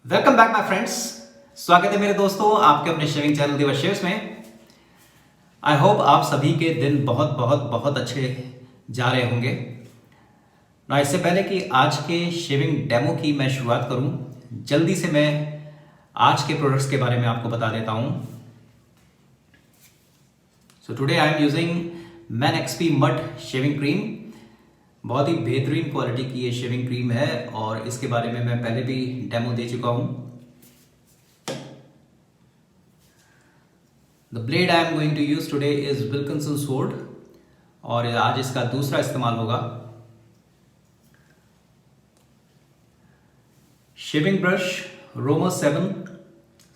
Welcome back my friends. स्वागत है मेरे दोस्तों आपके अपने शेविंग चैनल दिवस शेव्स में। आई होप आप सभी के दिन बहुत बहुत बहुत अच्छे जा रहे होंगे ना। इससे पहले कि आज के शेविंग डेमो की मैं शुरुआत करूं, जल्दी से मैं आज के प्रोडक्ट्स के बारे में आपको बता देता हूं। So today I am using Man XP mud shaving cream. बहुत ही बेहतरीन क्वालिटी की ये शेविंग क्रीम है और इसके बारे में मैं पहले भी डेमो दे चुका हूं। The blade I am going to use today is Wilkinson Sword और आज इसका दूसरा इस्तेमाल होगा। Shaving brush Romo 7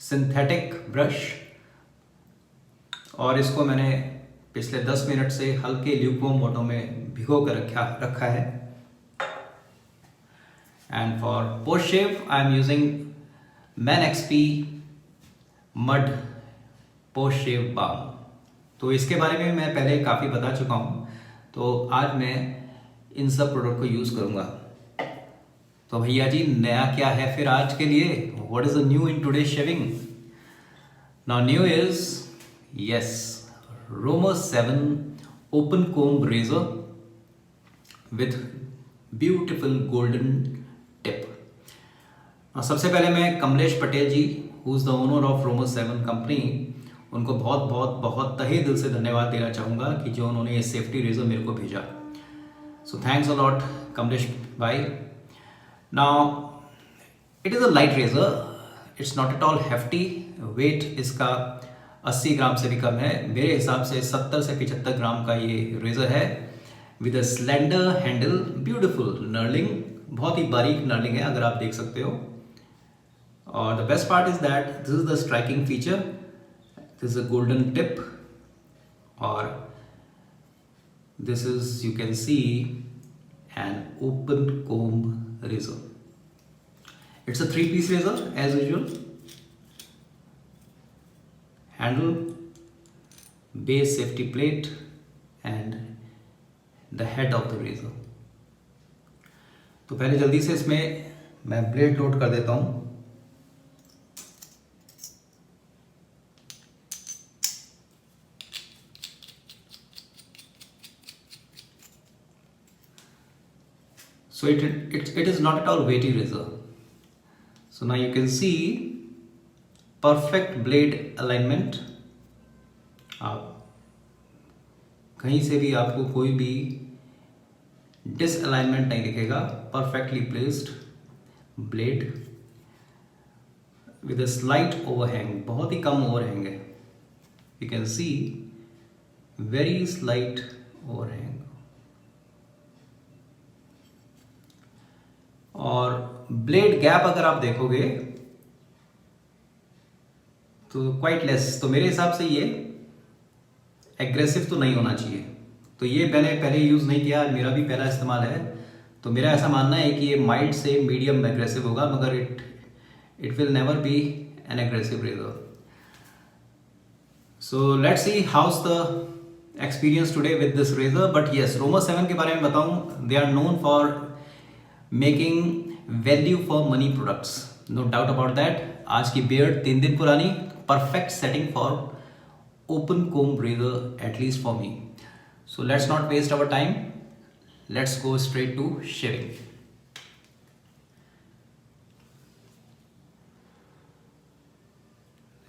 synthetic brush और इसको मैंने पिछले 10 मिनट से हल्के ल्यूकवार्म वाटर में भिगो कर रखा है। And for post shave I am using Man XP mud post shave balm. तो इसके बारे में मैं पहले काफ़ी बता चुका हूँ, तो आज मैं इन सब प्रोडक्ट को यूज़ करूँगा। तो भैया जी नया क्या है फिर आज के लिए? What is the new in today shaving? Now new is yes Romo 7 open comb razor with beautiful golden tip। सबसे पहले मैं Kamlesh Patel ji who is the owner of Romo 7 company, उनको बहुत बहुत बहुत तहे दिल से धन्यवाद देना चाहूँगा कि जो उन्होंने ये सेफ्टी रेजर मेरे को भेजा। So thanks a lot Kamlesh भाई। Now it is a light razor, it's not at all hefty. Weight इसका 80 ग्राम से भी कम है, मेरे हिसाब से 70 से 75 ग्राम का ये रेजर है with a slender handle, beautiful knurling, बहुत ही बारीक नर्लिंग है अगर आप देख सकते हो। और the best part is that this is the striking feature, this is a golden tip और this is you can see an open comb razor. It's a 3-piece razor as usual. Handle, base safety plate and the head of the razor। तो पहले जल्दी से इसमें मैं blade load कर देता हूं। So it is not at all weighty razor। So now you can see perfect blade alignment. आप कहीं से भी आपको कोई भी डिसअलाइनमेंट नहीं दिखेगा। Perfectly placed blade with a slight overhang, बहुत ही कम ओवरहैंग है। You can C very slight overhang. और ब्लेड गैप अगर आप देखोगे तो क्वाइट लेस। तो मेरे हिसाब से ये एग्रेसिव तो नहीं होना चाहिए। तो ये मैंने पहले यूज़ नहीं किया, मेरा भी पहला इस्तेमाल है, तो मेरा ऐसा मानना है कि ये माइल्ड से मीडियम एग्रेसिव होगा, मगर it will never be an aggressive razor. So let's see how's the experience today with this razor. But yes, Romo 7 के बारे में बताऊं, they are known for making value for money products, no doubt about that. आज की beard 3 दिन पुरानी, perfect setting for open comb razor, at least for me। So let's not waste our time, let's go straight to shaving।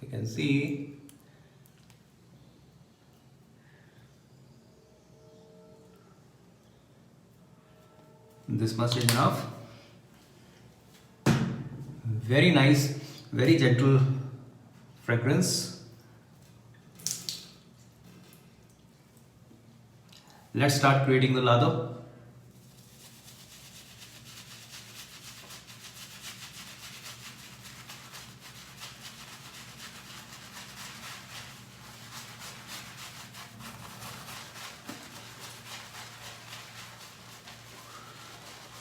You can see this much is enough। Very nice, very gentle fragrance। Let's start creating the lather।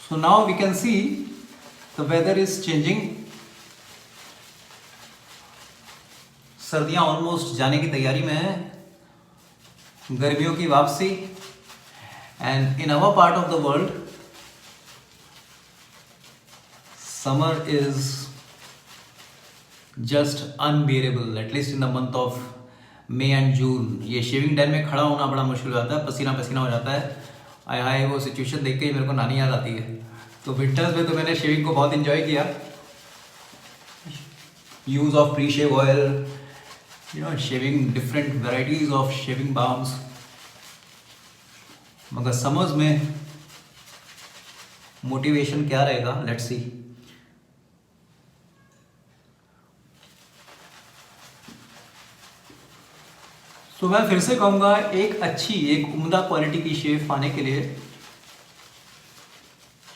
So now we can see the weather is changing। सर्दियां almost जाने की तैयारी में है, गर्मियों की वापसी। And in our part of the world summer is just unbearable, at least in the month of May and June. ये शेविंग टाइम में खड़ा होना बड़ा मुश्किल हो जाता है, पसीना पसीना हो जाता है। आय हाय, वो सिचुएशन देख के ही मेरे को नानी याद आती है। तो विंटर्स में तो मैंने शेविंग को बहुत इंजॉय किया, use of pre shave oil, shaving different varieties of shaving balms. मगर समर्स में मोटिवेशन क्या रहेगा, लेट्स सी। तो मैं फिर से कहूंगा, एक उम्दा क्वालिटी की शेव पाने के लिए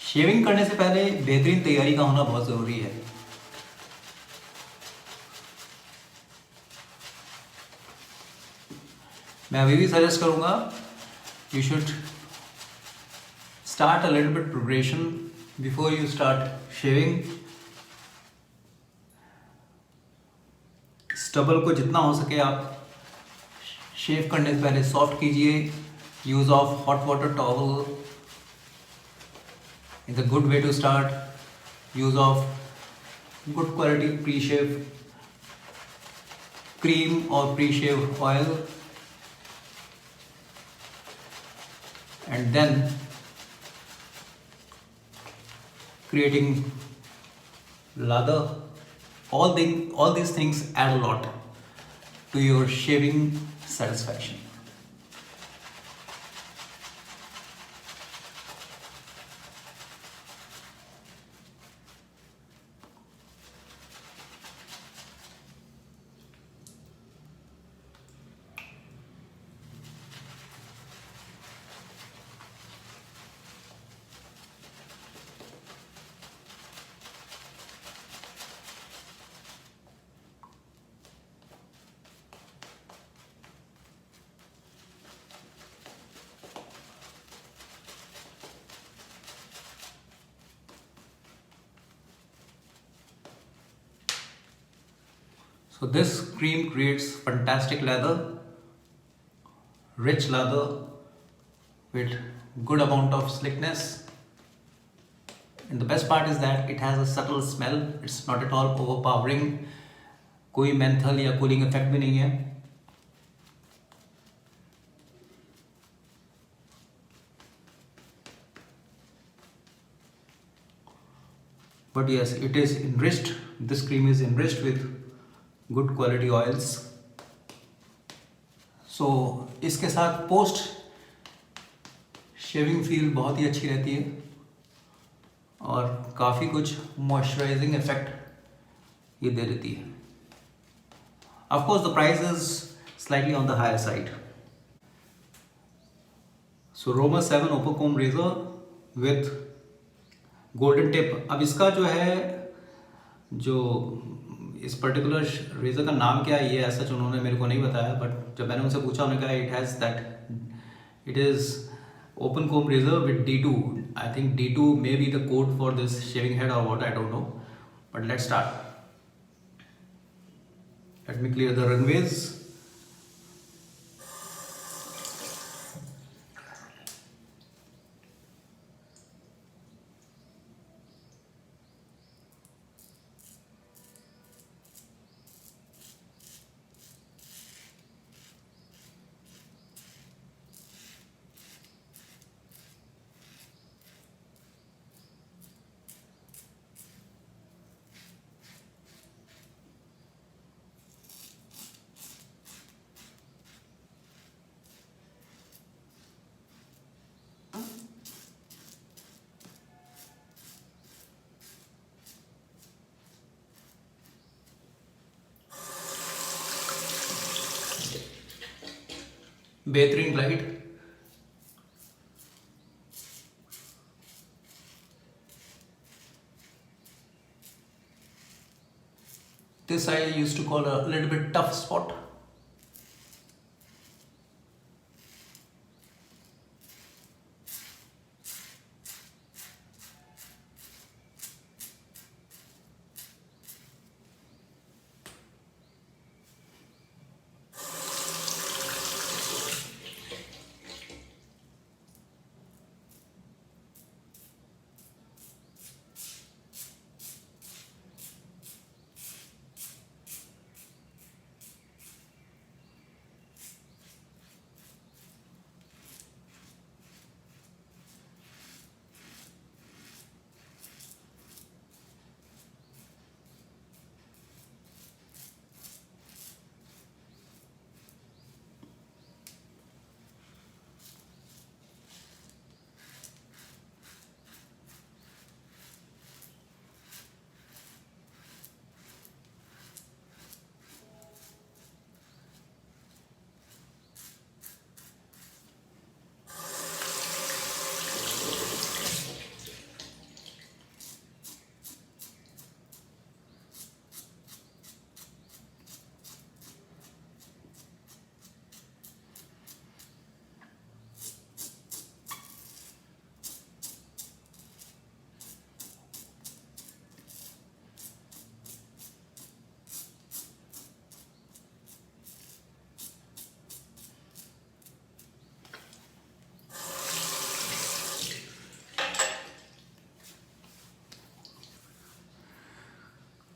शेविंग करने से पहले बेहतरीन तैयारी का होना बहुत जरूरी है। मैं अभी भी सजेस्ट करूंगा, you should start a little bit preparation before you start shaving. Stubble को जितना हो सके आप शेव करने से पहले सॉफ्ट कीजिए। Use of hot water towel is a good way to start. Use of good quality pre-shave cream or pre-shave oil, and then creating lather. All these things add a lot to your shaving satisfaction. So this cream creates fantastic leather, rich leather with good amount of slickness. And the best part is that it has a subtle smell. It's not at all overpowering. कोई menthol या cooling effect भी नहीं है। But yes, it is enriched. This cream is enriched with good quality oils. So इसके साथ post shaving feel बहुत ही अच्छी रहती है और काफ़ी कुछ मॉइस्चराइजिंग इफेक्ट ये दे देती है। Of course the price is slightly on the higher side. So Roma 7 open comb razor with golden tip. अब इसका जो है, जो इस पर्टिकुलर रेजर का नाम क्या है, ये ऐसा उन्होंने मेरे को नहीं बताया, बट जब मैंने उनसे पूछा उन्होंने कहा it has that it is open comb razor with D2। I think D2 may be the code for this shaving head और what, I don't know, but let's start. Let me clear the runways. बेहतरीन glide. This I used to call a little bit tough spot.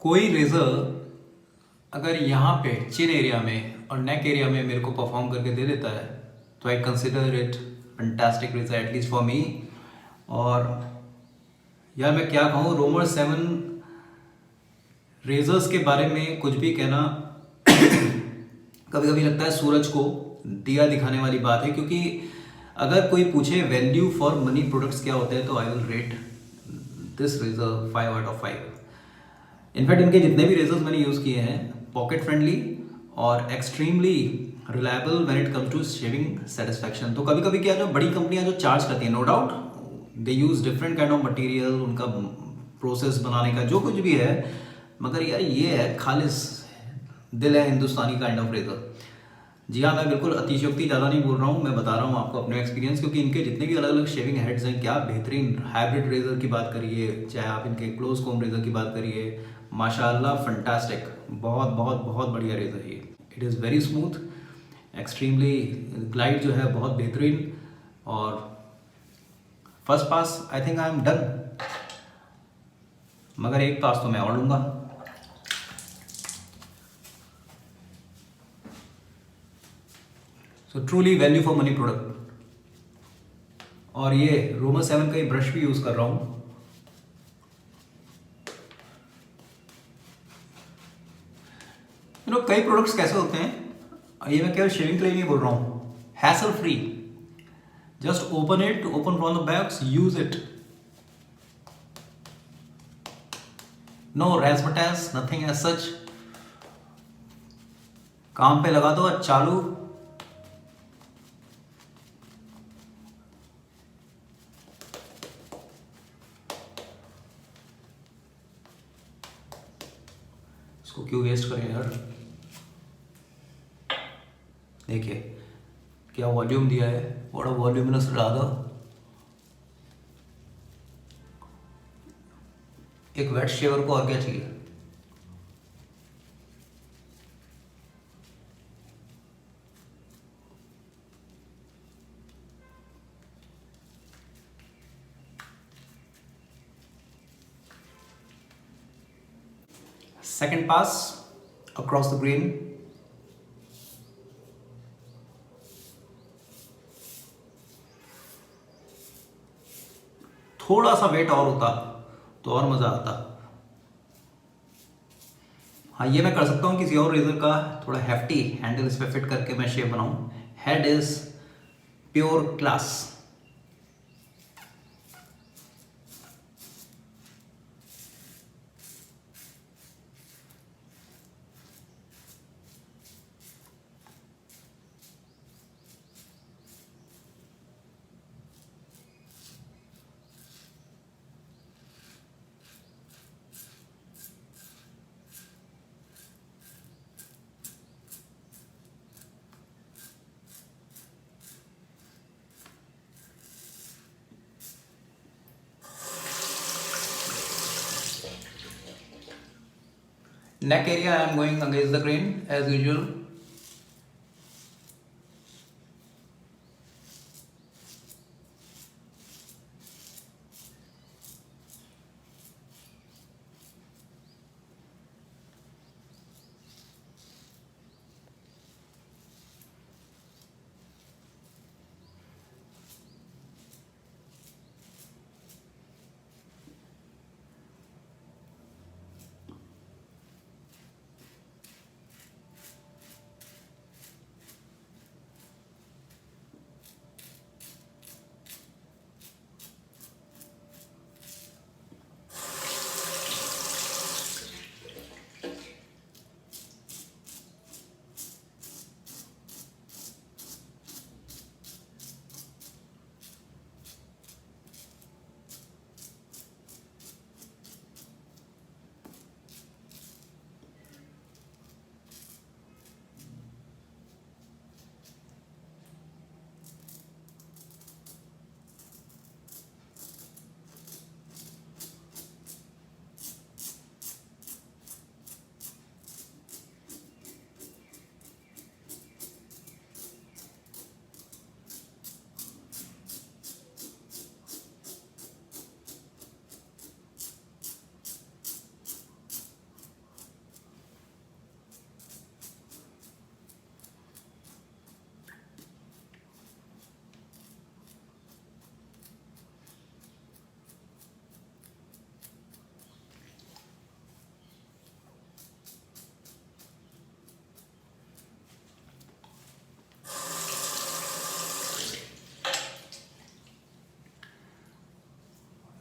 कोई razor अगर यहाँ पे चिन area में और neck area में मेरे को परफॉर्म करके दे देता है तो I consider it fantastic razor at least for me. और यार मैं क्या कहूँ, रोमर 7 रेजर्स के बारे में कुछ भी कहना कभी कभी लगता है सूरज को दिया दिखाने वाली बात है, क्योंकि अगर कोई पूछे वैल्यू फॉर मनी प्रोडक्ट्स क्या होते हैं तो I will rate this razor 5 out of 5। In fact इनके जितने भी रेजर्स मैंने यूज़ किए हैं पॉकेट फ्रेंडली और extremely reliable when it comes to shaving satisfaction. तो कभी कभी क्या, जो बड़ी कंपनियां जो चार्ज करती हैं, no doubt they use different kind of material, उनका प्रोसेस बनाने का जो कुछ भी है, मगर यार ये है खालिस दिल है हिंदुस्तानी काइंड ऑफ रेजर। जी हाँ, मैं बिल्कुल अतिशयोक्ति ज़्यादा नहीं बोल रहा हूँ, मैं बता रहा हूँ आपको अपने एक्सपीरियंस, क्योंकि इनके जितने भी अलग अलग शेविंग हेड्स हैं, क्या बेहतरीन हाइब्रिड रेजर की बात करिए, चाहे आप इनके क्लोज कॉम रेजर की बात करिए, माशाल्लाह फंटास्टिक, बहुत बहुत बहुत बढ़िया रेजर है ये। It is very smooth, extremely glide जो है बहुत बेहतरीन। और first pass I think I am done, मगर एक पास तो मैं और लूँगा। So truly value for money product. और ये रोमर 7 का ही ब्रश भी यूज कर रहा हूं। कई प्रोडक्ट्स कैसे होते हैं, ये मैं केवल शेविंग के लिए नहीं बोल रहा हूं, hassle free, just open it, open from the bags, use it, no razzmatazz, nothing as such, काम पे लगा दो और चालू। इसको क्यों वेस्ट करें यार। देखिए क्या वॉल्यूम दिया है, बड़ा वॉल्यूमिनस राधा। एक वेट शेवर को और क्या चाहिए। Second pass across the grain. थोड़ा सा वेट और होता तो और मजा आता। हाँ, ये मैं कर सकता हूँ किसी और रेजर का थोड़ा हेफ्टी हैंडल इस पे फिट करके मैं शेप बनाऊं। Head is pure class. Neck area I am going against the grain as usual.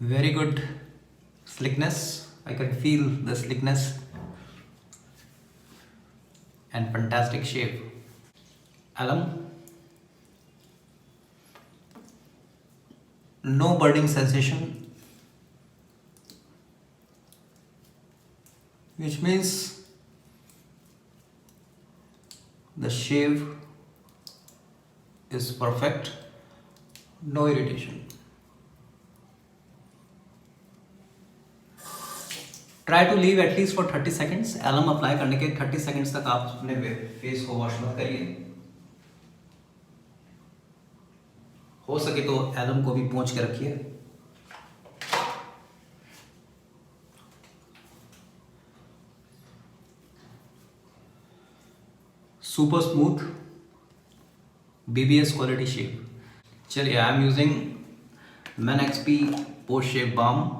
very good slickness. I can feel the slickness and fantastic shave. Alum, no burning sensation, which means the shave is perfect, no irritation. Try to leave at least for 30 seconds. Alum apply करने के 30 seconds तक आप अपने face को wash मत करिए. हो सके तो एलम को भी पोंछ के रखिए. Super smooth BBS quality shave. चलिए, I am using Man XP post shave balm.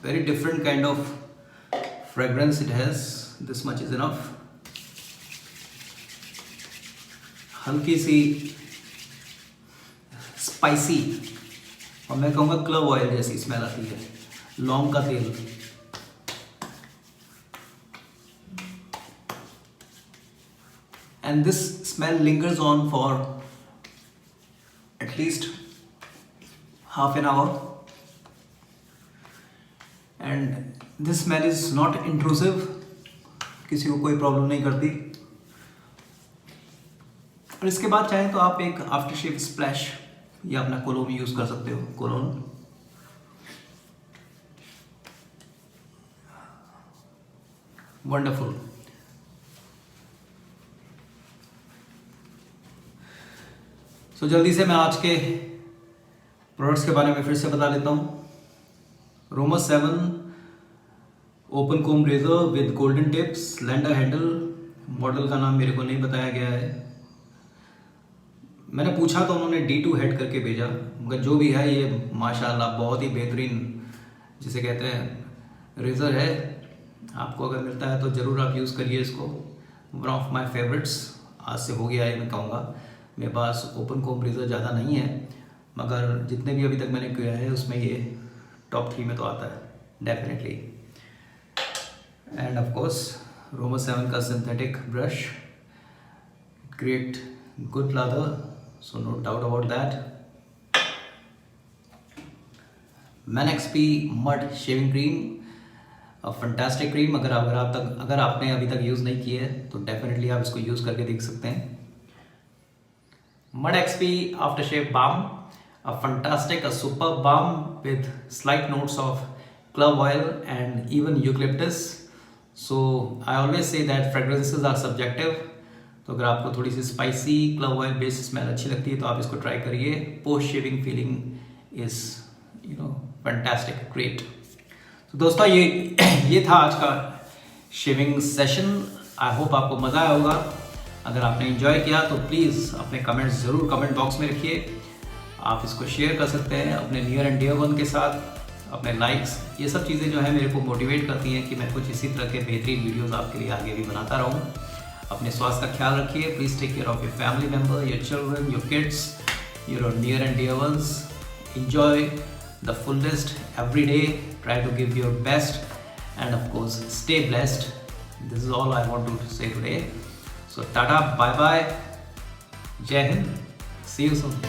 Very different kind of fragrance it has. This much is enough. हल्की सी स्पाइसी और मैं कहूँगा क्लव ऑयल जैसी स्मेल आती है. लौंग का तेल. And this smell lingers on for at least half an hour. And this smell is not intrusive. किसी को कोई प्रॉब्लम नहीं करती. और इसके बाद चाहे तो आप एक आफ्टर शेव स्प्लैश या अपना कोलोन यूज कर सकते हो. Colon wonderful. सो जल्दी से मैं आज के प्रोडक्ट्स के बारे में फिर से बता देता हूँ. Romo's 7 open comb razor with golden tips, lander handle. Model का नाम मेरे को नहीं बताया गया है. मैंने पूछा तो उन्होंने D2 हेड करके भेजा. मगर जो भी है ये माशाल्लाह बहुत ही बेहतरीन जिसे कहते हैं रेजर है. आपको अगर मिलता है तो ज़रूर आप यूज़ करिए इसको. वन ऑफ माई फेवरेट्स आज से हो गया है. मैं कहूँगा मेरे पास ओपन कोम रेजर ज़्यादा नहीं है, मगर जितने भी अभी तक मैंने किया है उसमें ये टॉप 3 में तो आता है definitely. And of course Romo's 7 का synthetic brush create good lather, so no doubt about that. Man XP mud shaving cream, fantastic cream. अगर आपने अभी तक यूज़ नहीं किया है तो डेफिनेटली आप इसको यूज़ करके देख सकते हैं. Mud XP after shave balm, a fantastic, a superb balm with slight notes of clove oil and even eucalyptus. So I always say that fragrances are subjective. तो अगर आपको थोड़ी सी spicy clove oil based smell अच्छी लगती है तो आप इसको ट्राई करिए. Post shaving feeling is fantastic, great. तो दोस्तों ये था आज का शेविंग सेशन. आई होप आपको मज़ा आया होगा. अगर आपने एंजॉय किया तो प्लीज़ अपने कमेंट्स ज़रूर कमेंट बॉक्स में रखिए. आप इसको शेयर कर सकते हैं अपने नियर एंड डियर वन के साथ. अपने लाइक्स, ये सब चीज़ें जो है मेरे को मोटिवेट करती हैं कि मैं कुछ इसी तरह के बेहतरीन वीडियोस आपके लिए आगे भी बनाता रहूं. अपने स्वास्थ्य का ख्याल रखिए. Please take care of your family member, your children, your kids, your near and dear ones. Enjoy the fullest every day. Try to give your best and of course stay blessed. This is all I want to say today. So tata, bye bye, Jai Hind, C you soon.